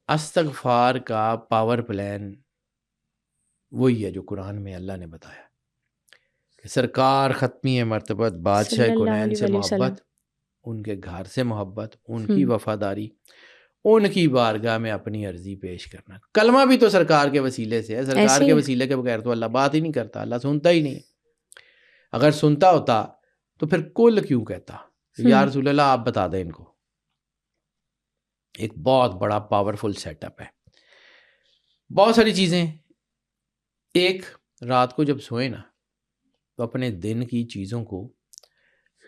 استغفار کا power plan وہی ہے جو قرآن میں اللہ نے بتایا کہ سرکار ختمی مرتبت بادشاہ صلی اللہ کونین سے علیہ وسلم. محبت، ان کے گھر سے محبت، ان کی وفاداری، ان کی بارگاہ میں اپنی عرضی پیش کرنا. کلمہ بھی تو سرکار کے وسیلے سے ہے، سرکار ایسے کے ہی ہے. وسیلے کے بغیر تو اللہ بات ہی نہیں کرتا، اللہ سنتا ہی نہیں. اگر سنتا ہوتا تو پھر کل کیوں کہتا یا رسول اللہ آپ بتا دیں ان کو. ایک بہت بڑا پاورفل سیٹ اپ ہے. بہت ساری چیزیں. ایک، رات کو جب سوئیں نا تو اپنے دن کی چیزوں کو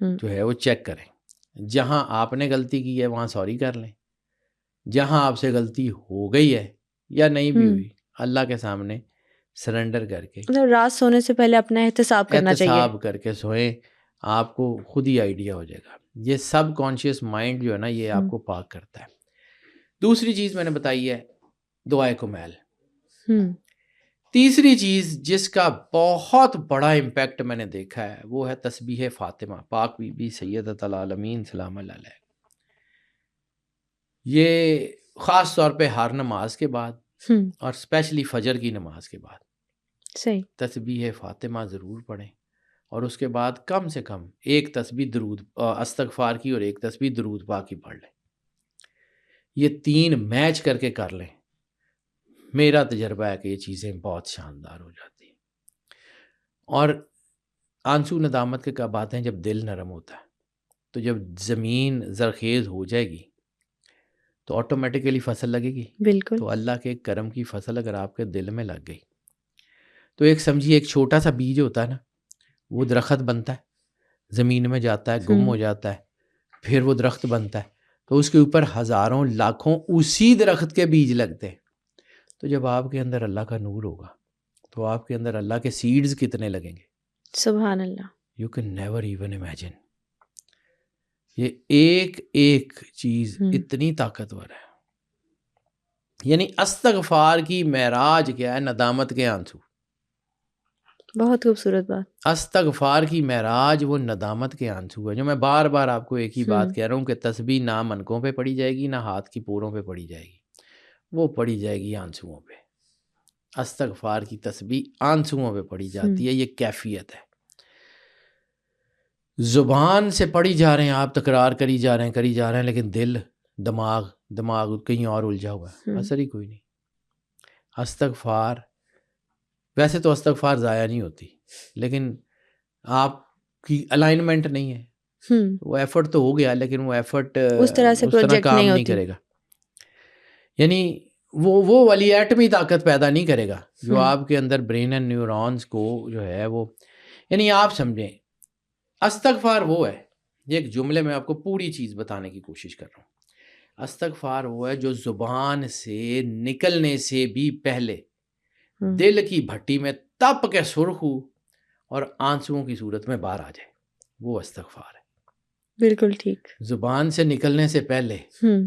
جو ہے وہ چیک کریں. جہاں آپ نے غلطی کی ہے وہاں سوری کر لیں. جہاں آپ سے غلطی ہو گئی ہے یا نہیں بھی ہوئی، اللہ کے سامنے سرنڈر کر کے مطلب رات سونے سے پہلے اپنا احتساب کرنا چاہیے. احتساب کر کے سوئیں. آپ کو خود ہی آئیڈیا ہو جائے گا. یہ سب کانشیس مائنڈ جو ہے نا یہ آپ کو پاک کرتا ہے. دوسری چیز میں نے بتائی ہے دعائے کمیل. تیسری چیز جس کا بہت بڑا امپیکٹ میں نے دیکھا ہے وہ ہے تسبیح فاطمہ، پاک بی بی سیدۃ العالمین سلام اللہ علیہ. یہ خاص طور پہ ہر نماز کے بعد اور اسپیشلی فجر کی نماز کے بعد صحیح تسبیح فاطمہ ضرور پڑھیں. اور اس کے بعد کم سے کم ایک تسبیح درود استغفار کی اور ایک تسبیح درود پاک کی پڑھ لیں. یہ تین میچ کر کے کر لیں. میرا تجربہ ہے کہ یہ چیزیں بہت شاندار ہو جاتی ہیں. اور آنسو ندامت کے کب آتے ہیں؟ جب دل نرم ہوتا ہے. تو جب زمین زرخیز ہو جائے گی تو آٹومیٹیکلی فصل لگے گی. بالکل. تو اللہ کے کرم کی فصل اگر آپ کے دل میں لگ گئی تو ایک سمجھیے ایک چھوٹا سا بیج ہوتا ہے نا، وہ درخت بنتا ہے، زمین میں جاتا ہے، گم ہو جاتا ہے، پھر وہ درخت بنتا ہے. تو اس کے اوپر ہزاروں لاکھوں اسی درخت کے بیج لگتے ہیں. تو جب آپ کے اندر اللہ کا نور ہوگا تو آپ کے اندر اللہ کے سیڈز کتنے لگیں گے. سبحان اللہ. You can never even imagine. یہ ایک ایک چیز اتنی طاقتور ہے. یعنی استغفار کی معراج کیا ہے؟ ندامت کے آنسو. بہت خوبصورت بات. استغفار کی معراج وہ ندامت کے آنسو ہے. جو میں بار بار آپ کو ایک ہی بات کہہ رہا ہوں کہ تسبیح نہ منکوں پہ پڑی جائے گی، نہ ہاتھ کی پوروں پہ پڑی جائے گی، وہ پڑی جائے گی آنسوؤں پہ. استغفار کی تسبیح آنسوؤں پہ پڑی جاتی ہے. یہ کیفیت ہے. زبان سے پڑھی جا رہے ہیں آپ، تکرار کری جا رہے ہیں، لیکن دل دماغ کہیں اور الجھا ہوا ہے، اثر ہی کوئی نہیں. استغفار ویسے تو استغفار ضائع نہیں ہوتی، لیکن آپ کی الائنمنٹ نہیں ہے. وہ ایفرٹ تو ہو گیا لیکن وہ ایفرٹ اس طرح سے پروجیکٹ کام نہیں ہوتی. کرے گا. یعنی وہ والی ایٹمی طاقت پیدا نہیں کرے گا جو آپ کے اندر برین اینڈ نیورونز کو جو ہے وہ، یعنی آپ سمجھیں استغفار وہ ہے. یہ ایک جملے میں آپ کو پوری چیز بتانے کی کوشش کر رہا ہوں. استغفار وہ ہے جو زبان سے نکلنے سے بھی پہلے دل کی بھٹی میں تپ کے سرخ ہو اور آنسوؤں کی صورت میں باہر آ جائے. وہ استغفار ہے. بالکل ٹھیک. زبان سے نکلنے سے پہلے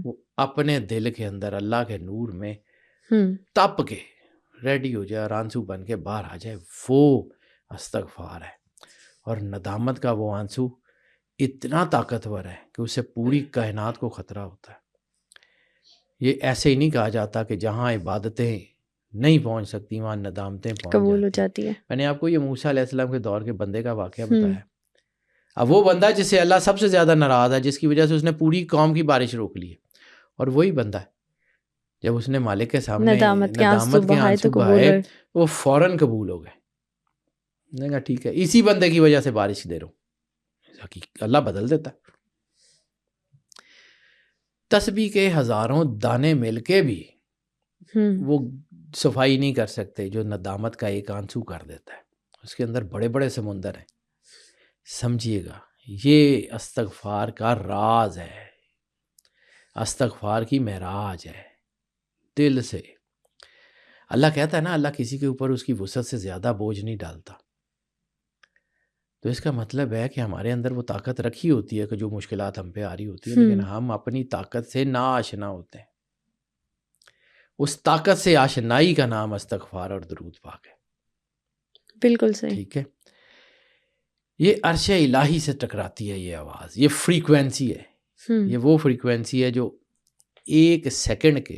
وہ اپنے دل کے اندر اللہ کے نور میں تپ کے ریڈی ہو جائے اور آنسو بن کے باہر آ جائے. وہ استغفار ہے. اور ندامت کا وہ آنسو اتنا طاقتور ہے کہ اسے پوری کائنات کو خطرہ ہوتا ہے. یہ ایسے ہی نہیں کہا جاتا کہ جہاں عبادتیں نہیں پہنچ سکتی وہاں ندامتیں قبول ہو پہنچ جاتی ہے. میں نے آپ کو یہ موسیٰ علیہ السلام کے دور کے بندے کا واقعہ بتایا. اب وہ بندہ جس سے اللہ سب سے زیادہ ناراض ہے، جس کی وجہ سے اس نے پوری قوم کی بارش روک لی ہے، اور وہی بندہ ہے جب اس نے مالک کے سامنے ندامت کے آنسو بہائے وہ فوراً قبول ہو گئے. نے کہا ٹھیک ہے، اسی بندے کی وجہ سے بارش دے رہا ہوں. اللہ بدل دیتا. تسبیح کے ہزاروں دانے مل کے بھی وہ صفائی نہیں کر سکتے جو ندامت کا ایک آنسو کر دیتا ہے. اس کے اندر بڑے بڑے سمندر ہیں. سمجھیے گا یہ استغفار کا راز ہے، استغفار کی معراج ہے. دل سے اللہ کہتا ہے نا، اللہ کسی کے اوپر اس کی وسعت سے زیادہ بوجھ نہیں ڈالتا. تو اس کا مطلب ہے کہ ہمارے اندر وہ طاقت رکھی ہوتی ہے کہ جو مشکلات ہم پہ آ رہی ہوتی ہے، لیکن ہم اپنی طاقت سے ناآشنا ہوتے ہیں. اس طاقت سے آشنائی کا نام استغفار اور درود پاک ہے. بالکل صحیح. ٹھیک ہے. یہ عرش الہی سے ٹکراتی ہے یہ آواز، یہ فریکوینسی ہے. یہ وہ فریکوینسی ہے جو ایک سیکنڈ کے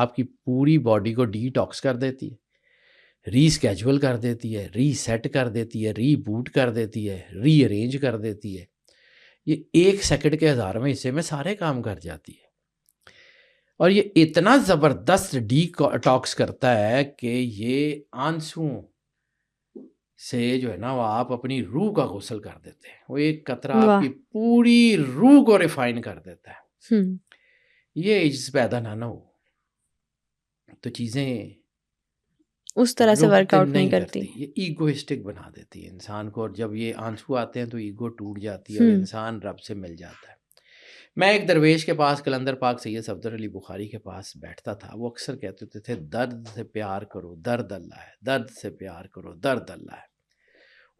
آپ کی پوری باڈی کو ڈی ٹاکس کر دیتی ہے، ری اسکیجول کر دیتی ہے، ری سیٹ کر دیتی ہے، ری بوٹ کر دیتی ہے، ری ارینج کر دیتی ہے. یہ 1 سیکنڈ کے 1000ویں حصے میں سارے کام کر جاتی ہے. اور یہ اتنا زبردست ڈی ٹاکس کرتا ہے کہ یہ آنسوؤں سے جو ہے نا وہ آپ اپنی روح کا غسل کر دیتے ہیں. وہ ایک قطرہ آپ واہ کی پوری روح کو ریفائن کر دیتا ہے. ہم، یہ عجز پیدا نہ ہو تو چیزیں اس طرح سے ورک لوٹ آؤٹ نہیں نہیں کرتی. کرتی، یہ ایگوئسٹک بنا دیتی ہے انسان کو. اور جب یہ آنسو آتے ہیں تو ایگو ٹوٹ جاتی ہے اور انسان رب سے مل جاتا ہے. میں ایک درویش کے پاس قلندر پاک سید صفدر علی بخاری کے پاس بیٹھتا تھا. وہ اکثر کہتے ہوتے تھے درد سے پیار کرو، درد اللہ ہے، درد سے پیار کرو، درد اللہ ہے.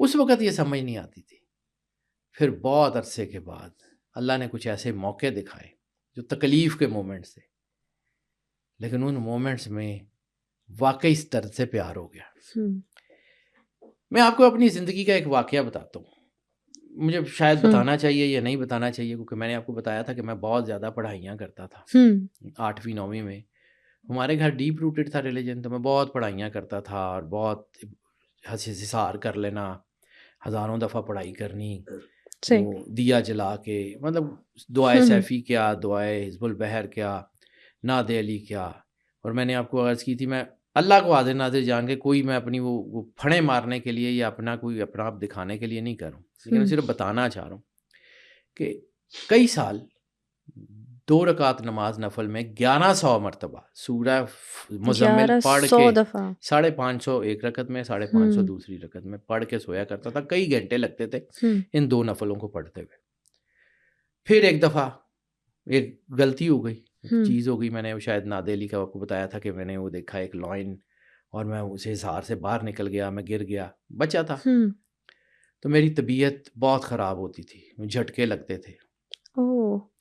اس وقت یہ سمجھ نہیں آتی تھی. پھر بہت عرصے کے بعد اللہ نے کچھ ایسے موقع دکھائے جو تکلیف کے مومنٹس تھے، لیکن ان مومنٹس میں واقعی اس درد سے پیار ہو گیا. میں آپ کو اپنی زندگی کا ایک واقعہ بتاتا ہوں. مجھے شاید بتانا چاہیے یا نہیں بتانا چاہیے، کیونکہ میں نے آپ کو بتایا تھا کہ میں بہت زیادہ پڑھائیاں کرتا تھا. 8ویں 9ویں میں ہمارے گھر ڈیپ روٹڈ تھا ریلیجن، تو میں بہت پڑھائیاں کرتا تھا اور بہت حصار کر لینا، ہزاروں دفعہ پڑھائی کرنی، وہ دیا جلا کے، مطلب دعائے سیفی کیا، دعائے حزب البحر کیا، ناد علی کیا. اور میں نے آپ کو عرض کی تھی میں اللہ کو حاضر ناظر جان کے کوئی میں اپنی وہ پھڑے مارنے کے لیے یا اپنا کوئی اپنا آپ دکھانے کے لیے نہیں کروں، لیکن میں صرف بتانا چاہ رہا ہوں کہ کئی سال 2 رکعت نماز نفل میں 1100 مرتبہ سورہ مزمل پڑھ کے 550 ایک رکعت میں، 550 دوسری رکعت میں پڑھ کے سویا کرتا تھا. کئی گھنٹے لگتے تھے ان 2 نفلوں کو پڑھتے ہوئے. پھر ایک دفعہ ایک غلطی ہو گئی، چیز ہو گئی. میں نے شاید ناد علی کا آپ کو بتایا تھا کہ میں نے وہ دیکھا ایک لائن، اور میں اسے حصار سے باہر نکل گیا، میں گر گیا، بچا تھا. تو میری طبیعت بہت خراب ہوتی تھی، جھٹکے لگتے تھے.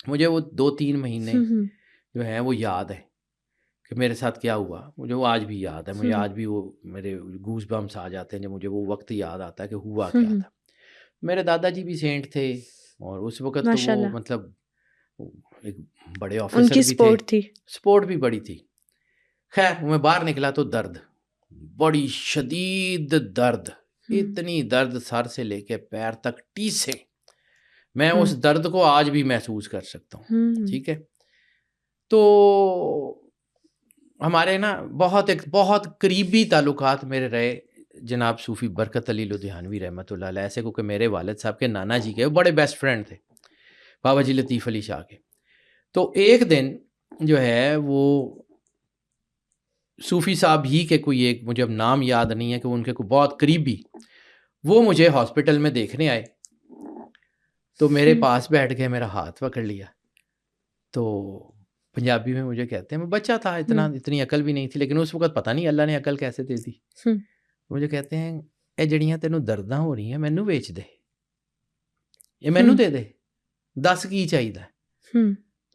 مجھے وہ 2-3 مہینے جو ہیں وہ یاد ہے کہ میرے ساتھ کیا ہوا. مجھے وہ آج بھی یاد ہے. مجھے آج بھی وہ میرے گوز بمس آ جاتے ہیں جب مجھے وہ وقت یاد آتا ہے کہ ہوا کیا تھا. میرے دادا جی بھی سینٹ تھے، اور اس وقت تو وہ مطلب ایک بڑے آفیسر بھی تھے، سپورٹ بھی بڑی تھی. خیر میں باہر نکلا تو درد، بڑی شدید درد، اتنی درد سر سے لے کے پیر تک ٹیسے. میں اس درد کو آج بھی محسوس کر سکتا ہوں. ٹھیک ہے. تو ہمارے نا بہت قریبی تعلقات میرے رہے جناب صوفی برکت علی لدھیانوی رحمۃ اللہ علیہ سے، کیونکہ میرے والد صاحب کے نانا جی کے بڑے بیسٹ فرینڈ تھے، بابا جی لطیف علی شاہ کے. تو ایک دن جو ہے وہ صوفی صاحب ہی کے کوئی ایک، مجھے اب نام یاد نہیں ہے، کہ ان کے کوئی بہت قریبی، وہ مجھے ہاسپٹل میں دیکھنے آئے. تو میرے پاس بیٹھ کے میرا ہاتھ پکڑ لیا. تو پنجابی میں مجھے کہتے ہیں، میں بچہ تھا، اتنی عقل بھی نہیں تھی، لیکن اس وقت پتہ نہیں اللہ نے عقل کیسے دے دی. مجھے کہتے ہیں اے جڑیاں تینوں درداں ہو رہی ہیں مینوں ویچ دے، یہ مینوں دے دے، 10 کی چاہیے.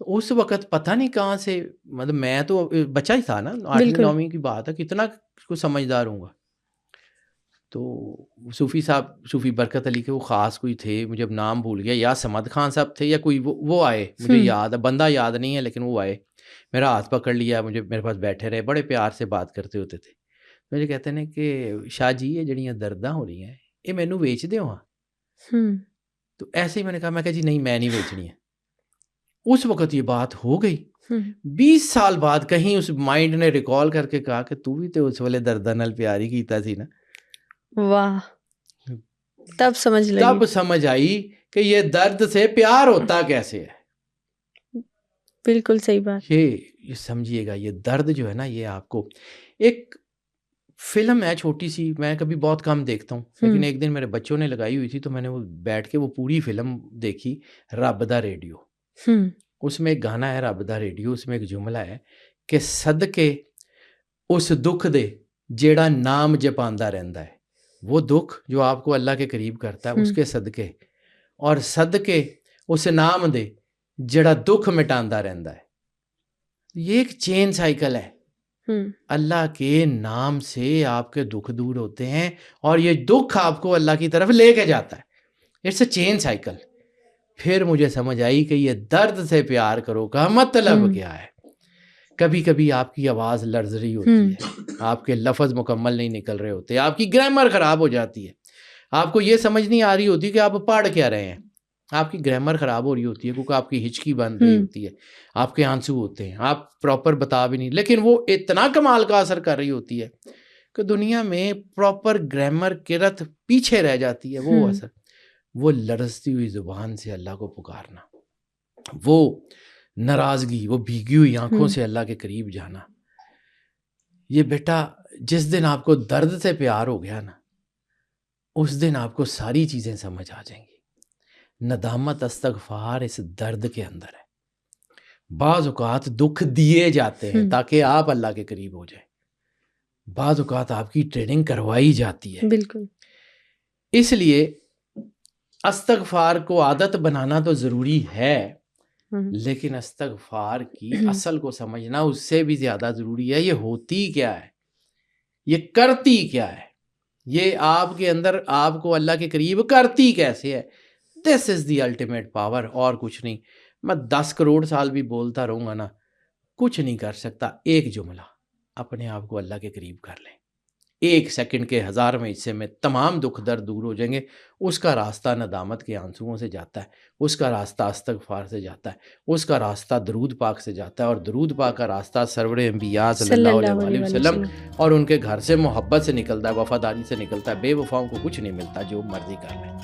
تو اس وقت پتہ نہیں کہاں سے، مطلب میں تو بچہ ہی تھا نا، 8ویں 9ویں کی بات ہے، کتنا کو سمجھدار ہوں گا. تو صوفی صاحب، صوفی برکت علی کے وہ خاص کوئی تھے، مجھے اب نام بھول گیا، یا سمد خان صاحب تھے یا کوئی، وہ آئے، مجھے یاد ہے، بندہ یاد نہیں ہے، لیکن وہ آئے، میرا ہاتھ پکڑ لیا، میرے پاس بیٹھے رہے، بڑے پیار سے بات کرتے ہوتے تھے. مجھے کہتے ہیں کہ شاہ جی یہ جڑیاں درداں ہو رہی ہیں یہ مینوں ویچ دے ہاں. تو ایسے ہی میں نے کہا جی نہیں میں نہیں بیچنی ہے. اس وقت یہ بات ہو گئی. 20 سال بعد کہیں اس مائنڈ نے ریکال کر کے کہا کہ تو بھی تو اس والے درداں نال پیار ہی کیتا سی نا. واہ، تب سمجھ آئی کہ یہ درد سے پیار ہوتا کیسے ہے. بالکل صحیح بات. یہ سمجھیے گا، یہ درد جو ہے نا، یہ آپ کو ایک فلم ہے چھوٹی سی، میں کبھی بہت کم دیکھتا ہوں، لیکن ایک دن میرے بچوں نے لگائی ہوئی تھی تو میں نے وہ بیٹھ کے وہ پوری فلم دیکھی، رب دا ریڈیو. اس میں ایک گانا ہے رب دا ریڈیو، اس میں ایک جملہ ہے کہ صدقے اس دکھ دے جیڑا نام جپاندا رہندا ہے. وہ دکھ جو آپ کو اللہ کے قریب کرتا ہے اس کے صدقے، اور صدقے اس نام دے جڑا دکھ مٹاندا رہندا ہے. یہ ایک چین سائیکل ہے. اللہ کے نام سے آپ کے دکھ دور ہوتے ہیں اور یہ دکھ آپ کو اللہ کی طرف لے کے جاتا ہے. It's a chain cycle. پھر مجھے سمجھ آئی کہ یہ درد سے پیار کرو کا مطلب کیا ہے. کبھی کبھی آپ کی آواز لرز رہی ہوتی ہے، آپ کے لفظ مکمل نہیں نکل رہے ہوتے، آپ کی گرامر خراب ہو جاتی ہے، آپ کو یہ سمجھ نہیں آ رہی ہوتی کہ آپ پڑھ کیا رہے ہیں، آپ کی گرامر خراب ہو رہی ہوتی ہے کیونکہ آپ کی ہچکی بن رہی ہوتی ہے، آپ کے آنسو ہوتے ہیں، آپ پراپر بتا بھی نہیں، لیکن وہ اتنا کمال کا اثر کر رہی ہوتی ہے کہ دنیا میں پراپر گرامر قرت پیچھے رہ جاتی ہے. وہ اثر، وہ لرزتی ہوئی زبان سے اللہ کو پکارنا، وہ ناراضگی، وہ بھیگی ہوئی آنکھوں سے اللہ کے قریب جانا. یہ بیٹا جس دن آپ کو درد سے پیار ہو گیا نا، اس دن آپ کو ساری چیزیں سمجھ آ جائیں گی. ندامت استغفار اس درد کے اندر ہے. بعض اوقات دکھ دیے جاتے ہیں تاکہ آپ اللہ کے قریب ہو جائیں، بعض اوقات آپ کی ٹریننگ کروائی جاتی ہے. بالکل. اس لیے استغفار کو عادت بنانا تو ضروری ہے، لیکن استغفار کی اصل کو سمجھنا اس سے بھی زیادہ ضروری ہے. یہ ہوتی کیا ہے، یہ کرتی کیا ہے، یہ آپ کے اندر آپ کو اللہ کے قریب کرتی کیسے ہے. دس از دی الٹیمیٹ پاور، اور کچھ نہیں. میں 10 کروڑ سال بھی بولتا رہوں گا نا، کچھ نہیں کر سکتا. ایک جملہ، اپنے آپ کو اللہ کے قریب کر لیں. 1 سیکنڈ کے 1000ویں حصے میں تمام دکھ درد دور ہو جائیں گے. اس کا راستہ ندامت کے آنسوؤں سے جاتا ہے، اس کا راستہ استغفار سے جاتا ہے، اس کا راستہ درود پاک سے جاتا ہے، اور درود پاک کا راستہ سرور انبیاء صلی اللہ علیہ وسلم اور ان کے گھر سے محبت سے نکلتا ہے، وفاداری سے نکلتا ہے. بے وفاؤں کو کچھ نہیں ملتا، جو مرضی کر لیں.